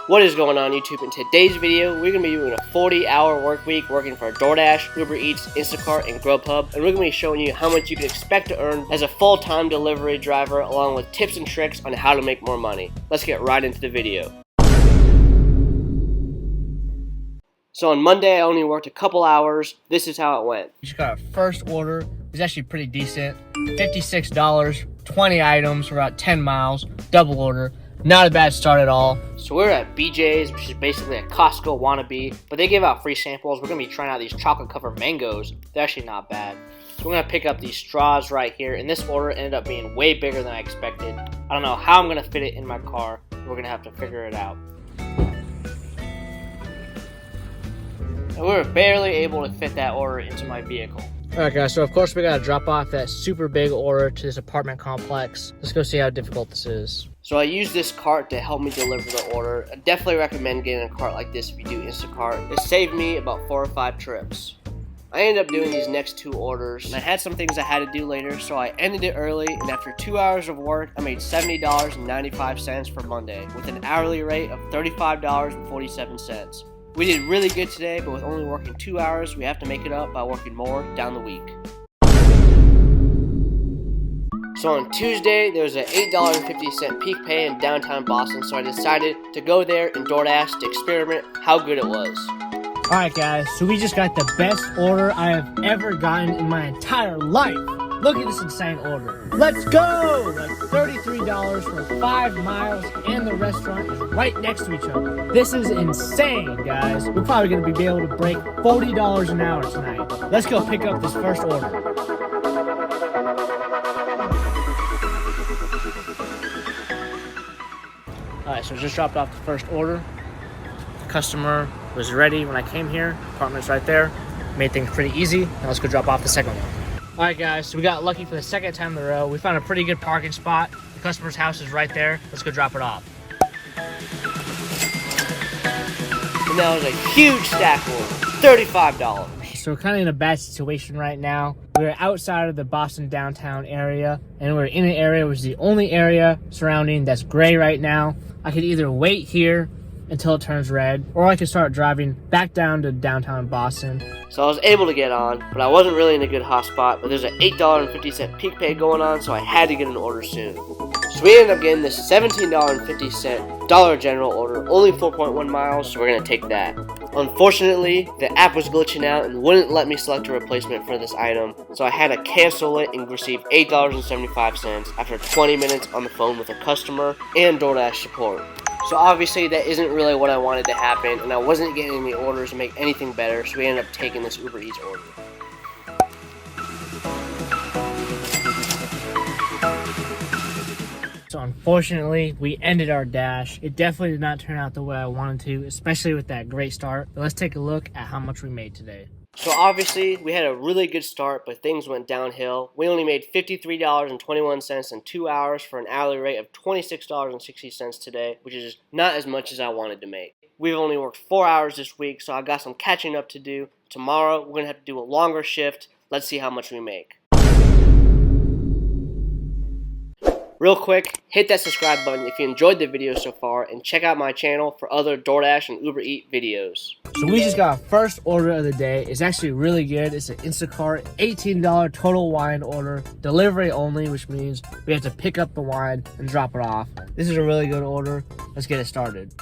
What is going on YouTube? In today's video, we're going to be doing a 40-hour work week working for DoorDash, Ubereats, Instacart, and Grubhub, and we're going to be showing you how much you can expect to earn as a full-time delivery driver, along with tips and tricks on how to make more money. Let's get right into the video. So on Monday, I only worked a couple hours. This is how it went. We just got our first order. It was actually pretty decent. $56, 20 items for about 10 miles, double order. Not a bad start at all. So we're at BJ's, which is basically a Costco wannabe, but they give out free samples. We're going to be trying out these chocolate-covered mangoes. They're actually not bad. So we're going to pick up these straws right here, and this order ended up being way bigger than I expected. I don't know how I'm going to fit it in my car. We're going to have to figure it out. And we were barely able to fit that order into my vehicle. Alright guys, so of course we gotta drop off that super big order to this apartment complex. Let's go see how difficult this is. So I used this cart to help me deliver the order. I definitely recommend getting a cart like this if you do Instacart. It saved me about 4 or 5 trips. I ended up doing these next 2 orders, and I had some things I had to do later, so I ended it early, and after 2 hours of work, I made $70.95 for Monday, with an hourly rate of $35.47. We did really good today, but with only working 2 hours, we have to make it up by working more down the week. So on Tuesday, there was an $8.50 peak pay in downtown Boston, so I decided to go there in DoorDash to experiment how good it was. Alright guys, so we just got the best order I have ever gotten in my entire life. Look at this insane order. Let's go! Like $33 for 5 miles, and the restaurant is right next to each other. This is insane, guys. We're probably going to be able to break $40 an hour tonight. Let's go pick up this first order. Alright, so just dropped off the first order. The customer was ready when I came here. Apartment's right there. Made things pretty easy. Now let's go drop off the second one. Alright guys, so we got lucky for the second time in a row. We found a pretty good parking spot. The customer's house is right there. Let's go drop it off. And that was a huge stack order, $35. So we're kind of in a bad situation right now. We're outside of the Boston downtown area, and we're in an area which is the only area surrounding that's gray right now. I could either wait here until it turns red, or I could start driving back down to downtown Boston. So I was able to get on, but I wasn't really in a good hot spot, but there's an $8.50 peak pay going on, so I had to get an order soon. So we ended up getting this $17.50 Dollar General order, only 4.1 miles, so we're going to take that. Unfortunately, the app was glitching out and wouldn't let me select a replacement for this item, so I had to cancel it and receive $8.75 after 20 minutes on the phone with a customer and DoorDash support. So obviously that isn't really what I wanted to happen, and I wasn't getting any orders to make anything better, so we ended up taking this Ubereats order. So unfortunately, we ended our dash. It definitely did not turn out the way I wanted to, especially with that great start. But let's take a look at how much we made today. So obviously, we had a really good start, but things went downhill. We only made $53.21 in 2 hours for an hourly rate of $26.60 today, which is not as much as I wanted to make. We've only worked 4 hours this week, so I got some catching up to do. Tomorrow, we're going to have to do a longer shift. Let's see how much we make. Real quick, hit that subscribe button if you enjoyed the video so far, and check out my channel for other DoorDash and Ubereats videos. So we just got our first order of the day. It's actually really good. It's an Instacart $18 total wine order, delivery only, which means we have to pick up the wine and drop it off. This is a really good order. Let's get it started.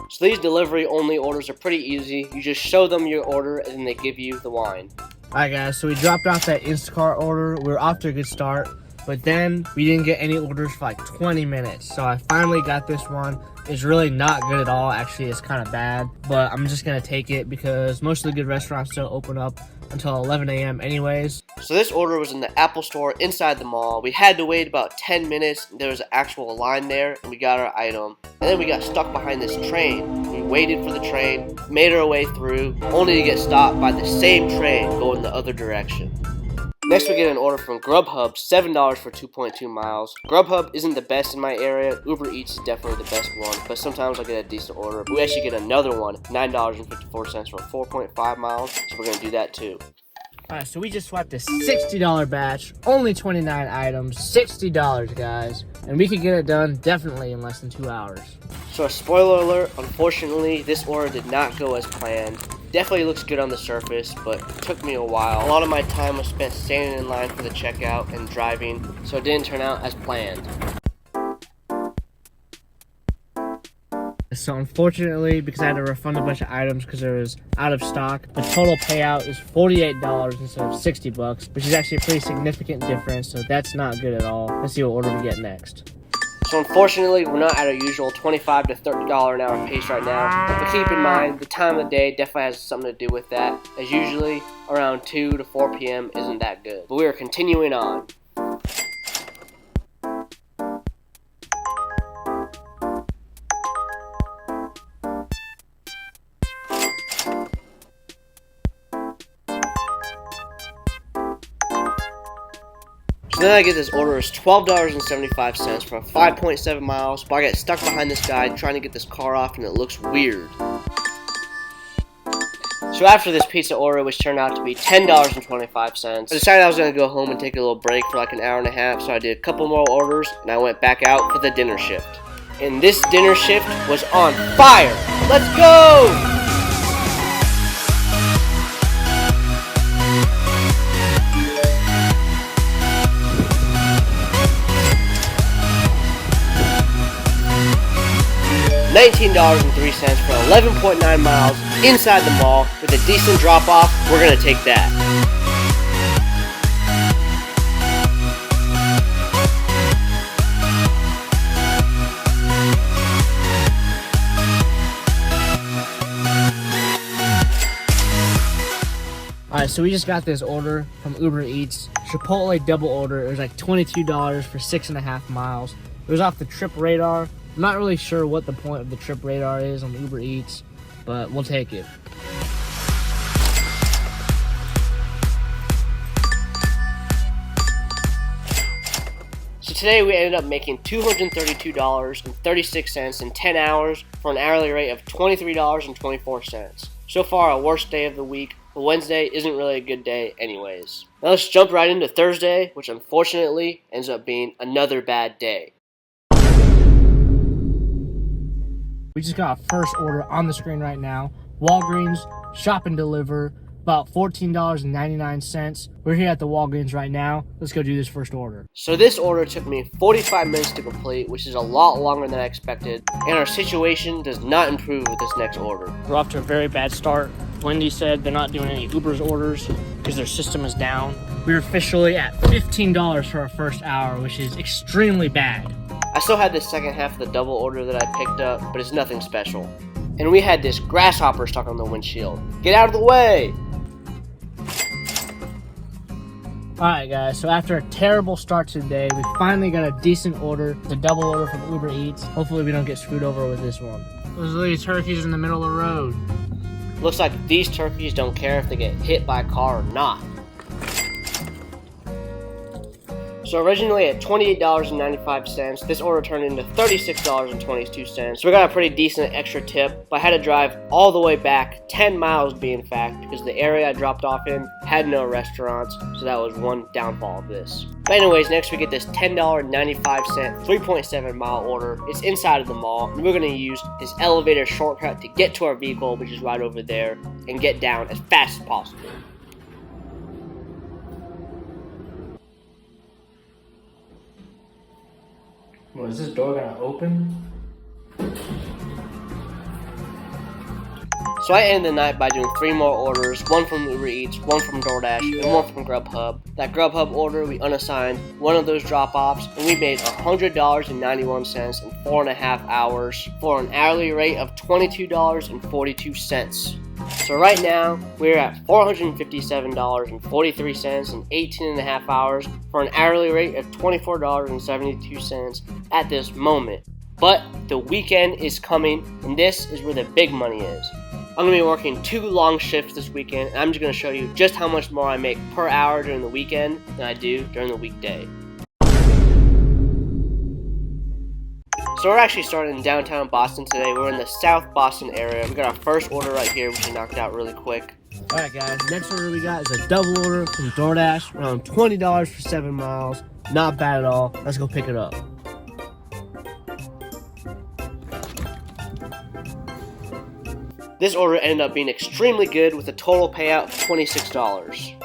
So these delivery only orders are pretty easy. You just show them your order and then they give you the wine. Alright guys, so we dropped off that Instacart order. We're off to a good start. But then we didn't get any orders for like 20 minutes. So I finally got this one. It's really not good at all. Actually, it's kind of bad. But I'm just going to take it because most of the good restaurants don't open up until 11 a.m. anyways. So this order was in the Apple store inside the mall. We had to wait about 10 minutes. There was an actual line there, and we got our item. And then we got stuck behind this train. We waited for the train, made our way through, only to get stopped by the same train going the other direction. Next, we get an order from Grubhub, $7 for 2.2 miles. Grubhub isn't the best in my area. Ubereats is definitely the best one, but sometimes I get a decent order. We actually get another one, $9.54 for 4.5 miles, so we're going to do that too. Alright, so we just swapped a $60 batch, only 29 items, $60 guys, and we could get it done definitely in less than 2 hours. So a spoiler alert, unfortunately this order did not go as planned. Definitely looks good on the surface, but it took me a while. A lot of my time was spent standing in line for the checkout and driving, so it didn't turn out as planned. So unfortunately, because I had to refund a bunch of items because there was out of stock, the total payout is $48 instead of $60, which is actually a pretty significant difference, so that's not good at all. Let's see what order we get next. So unfortunately, we're not at our usual $25 to $30 an hour pace right now, but keep in mind, the time of the day definitely has something to do with that, as usually around 2 to 4 p.m. isn't that good. But we are continuing on. So then I get this order is $12.75 for 5.7 miles, but I get stuck behind this guy trying to get this car off and it looks weird. So after this pizza order, which turned out to be $10.25, I decided I was going to go home and take a little break for like an hour and a half, so I did a couple more orders and I went back out for the dinner shift. And this dinner shift was on fire! Let's go! $19.03 for 11.9 miles inside the mall with a decent drop off. We're gonna take that. Alright, so we just got this order from Ubereats. Chipotle double order. It was like $22 for 6.5 miles. It was off the trip radar. I'm not really sure what the point of the trip radar is on Ubereats, but we'll take it. So today we ended up making $232.36 in 10 hours for an hourly rate of $23.24. So far, our worst day of the week, but Wednesday isn't really a good day anyways. Now let's jump right into Thursday, which unfortunately ends up being another bad day. We just got our first order on the screen right now. Walgreens, shop and deliver, about $14.99. We're here at the Walgreens right now. Let's go do this first order. So this order took me 45 minutes to complete, which is a lot longer than I expected, and our situation does not improve with this next order. We're off to a very bad start. Wendy said they're not doing any Uber's orders because their system is down. We're officially at $15 for our first hour, which is extremely bad. I still had the second half of the double order that I picked up, but it's nothing special. And we had this grasshopper stuck on the windshield. Get out of the way! Alright guys, so after a terrible start to the day, we finally got a decent order. It's a double order from Ubereats. Hopefully we don't get screwed over with this one. Those little turkeys in the middle of the road. Looks like these turkeys don't care if they get hit by a car or not. So originally at $28.95, this order turned into $36.22. So we got a pretty decent extra tip, but I had to drive all the way back, 10 miles to be in fact, because the area I dropped off in had no restaurants, so that was one downfall of this. But anyways, next we get this $10.95 3.7 mile order. It's inside of the mall, and we're going to use this elevator shortcut to get to our vehicle, which is right over there, and get down as fast as possible. Well, is this door gonna open? So I ended the night by doing 3 more orders, one from Ubereats, one from DoorDash, and one from Grubhub. That Grubhub order, we unassigned one of those drop-offs, and we made $100.91 in 4.5 hours for an hourly rate of $22.42. So right now, we're at $457.43 in 18.5 hours for an hourly rate of $24.72 at this moment. But the weekend is coming, and this is where the big money is. I'm going to be working 2 long shifts this weekend, and I'm just going to show you just how much more I make per hour during the weekend than I do during the weekday. So we're actually starting in downtown Boston today. We're in the South Boston area. We got our first order right here, which we knocked out really quick. Alright guys, next order we got is a double order from DoorDash, around $20 for 7 miles. Not bad at all. Let's go pick it up. This order ended up being extremely good with a total payout of $26.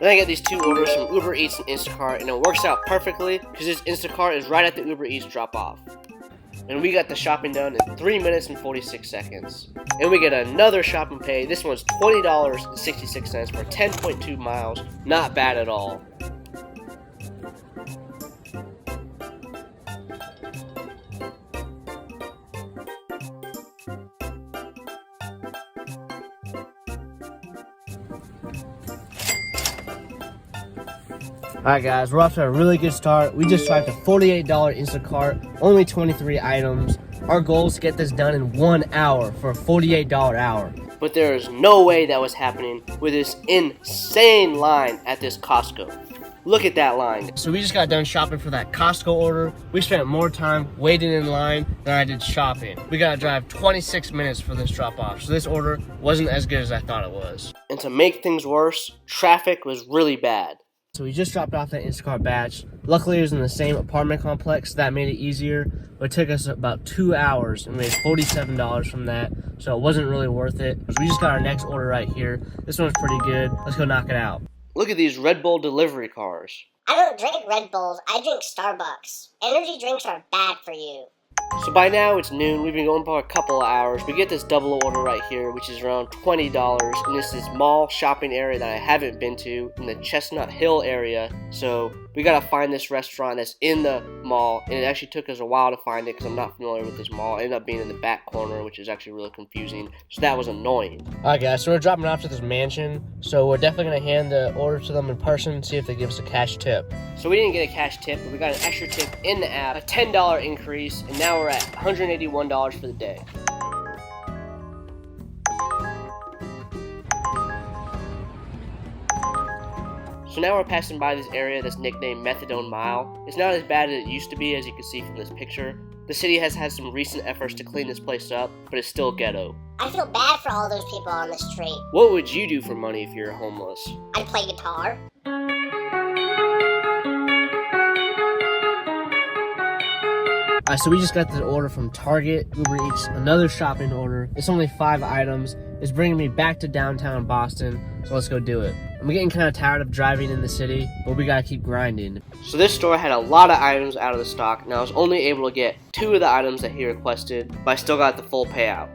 Then I get these two orders from Ubereats and Instacart, and it works out perfectly because this Instacart is right at the Ubereats drop off. And we got the shopping done in 3 minutes and 46 seconds. And we get another shopping pay. This one's $20.66 for 10.2 miles. Not bad at all. Alright guys, we're off to a really good start. We just swiped a $48 Instacart, only 23 items. Our goal is to get this done in 1 hour for a $48 hour. But there is no way that was happening with this insane line at this Costco. Look at that line. So we just got done shopping for that Costco order. We spent more time waiting in line than I did shopping. We gotta drive 26 minutes for this drop off. So this order wasn't as good as I thought it was. And to make things worse, traffic was really bad. So we just dropped off that Instacart batch. Luckily it was in the same apartment complex, so that made it easier. But it took us about 2 hours and we made $47 from that. So it wasn't really worth it. We just got our next order right here. This one's pretty good. Let's go knock it out. Look at these Red Bull delivery cars. I don't drink Red Bulls, I drink Starbucks. Energy drinks are bad for you. So by now it's noon, we've been going for a couple of hours. We get this double order right here, which is around $20, and this is mall shopping area that I haven't been to in the Chestnut Hill area. So we gotta find this restaurant that's in the mall, and it actually took us a while to find it because I'm not familiar with this mall. It ended up being in the back corner, which is actually really confusing, so that was annoying. Alright guys, so we're dropping off to this mansion, so we're definitely gonna hand the order to them in person and see if they give us a cash tip. So we didn't get a cash tip, but we got an extra tip in the app, a $10 increase, and now we're at $181 for the day. So now we're passing by this area that's nicknamed Methadone Mile. It's not as bad as it used to be, as you can see from this picture. The city has had some recent efforts to clean this place up, but it's still ghetto. I feel bad for all those people on the street. What would you do for money if you're homeless? I'd play guitar. So we just got the order from Target, Ubereats, another shopping order. It's only 5 items. It's bringing me back to downtown Boston, so let's go do it. I'm getting kind of tired of driving in the city, but we gotta keep grinding. So this store had a lot of items out of the stock, and I was only able to get 2 of the items that he requested, but I still got the full payout.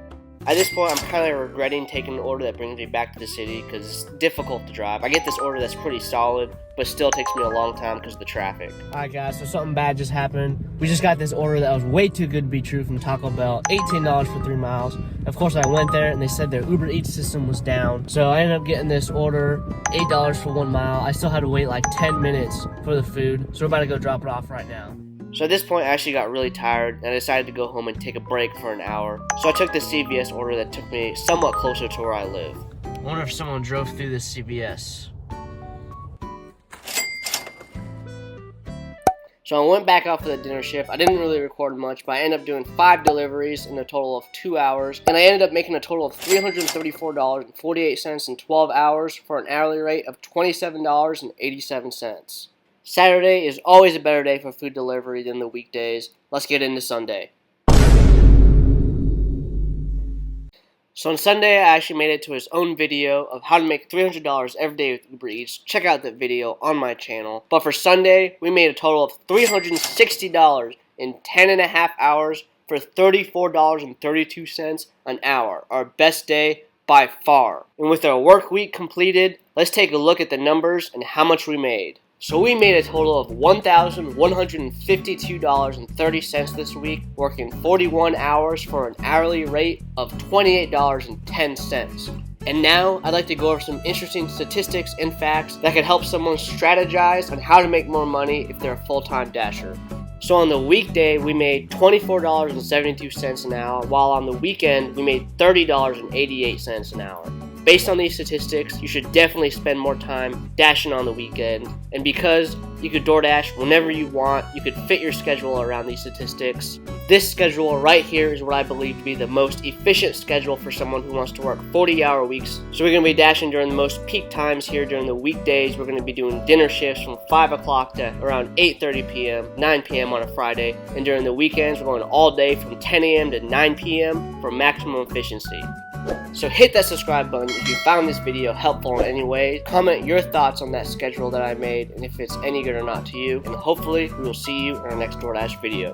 At this point, I'm kind of regretting taking an order that brings me back to the city because it's difficult to drive. I get this order that's pretty solid, but still takes me a long time because of the traffic. Alright guys, so something bad just happened. We just got this order that was way too good to be true from Taco Bell. $18 for 3 miles. Of course, I went there and they said their Uber Eats system was down. So I ended up getting this order, $8 for 1 mile. I still had to wait like 10 minutes for the food. So we're about to go drop it off right now. So at this point, I actually got really tired, and I decided to go home and take a break for an hour. So I took the CVS order that took me somewhat closer to where I live. I wonder if someone drove through this CVS. So I went back out for the dinner shift. I didn't really record much, but I ended up doing 5 deliveries in a total of 2 hours. And I ended up making a total of $334.48 in 12 hours for an hourly rate of $27.87. Saturday is always a better day for food delivery than the weekdays. Let's get into Sunday. So on Sunday, I actually made it to his own video of how to make $300 every day with Uber Eats. Check out that video on my channel. But for Sunday, we made a total of $360 in 10.5 hours for $34.32 an hour. Our best day by far. And with our work week completed, let's take a look at the numbers and how much we made. So we made a total of $1,152.30 this week, working 41 hours for an hourly rate of $28.10. And now, I'd like to go over some interesting statistics and facts that could help someone strategize on how to make more money if they're a full-time dasher. So on the weekday, we made $24.72 an hour, while on the weekend, we made $30.88 an hour. Based on these statistics, you should definitely spend more time dashing on the weekend. And because You could DoorDash whenever you want. You could fit your schedule around these statistics. This schedule right here is what I believe to be the most efficient schedule for someone who wants to work 40-hour weeks. So we're going to be dashing during the most peak times here during the weekdays. We're going to be doing dinner shifts from 5 o'clock to around 8:30 p.m., 9 p.m. on a Friday. And during the weekends, we're going all day from 10 a.m. to 9 p.m. for maximum efficiency. So hit that subscribe button if you found this video helpful in any way. Comment your thoughts on that schedule that I made and if it's any good or not to you. And hopefully we will see you in our next DoorDash video.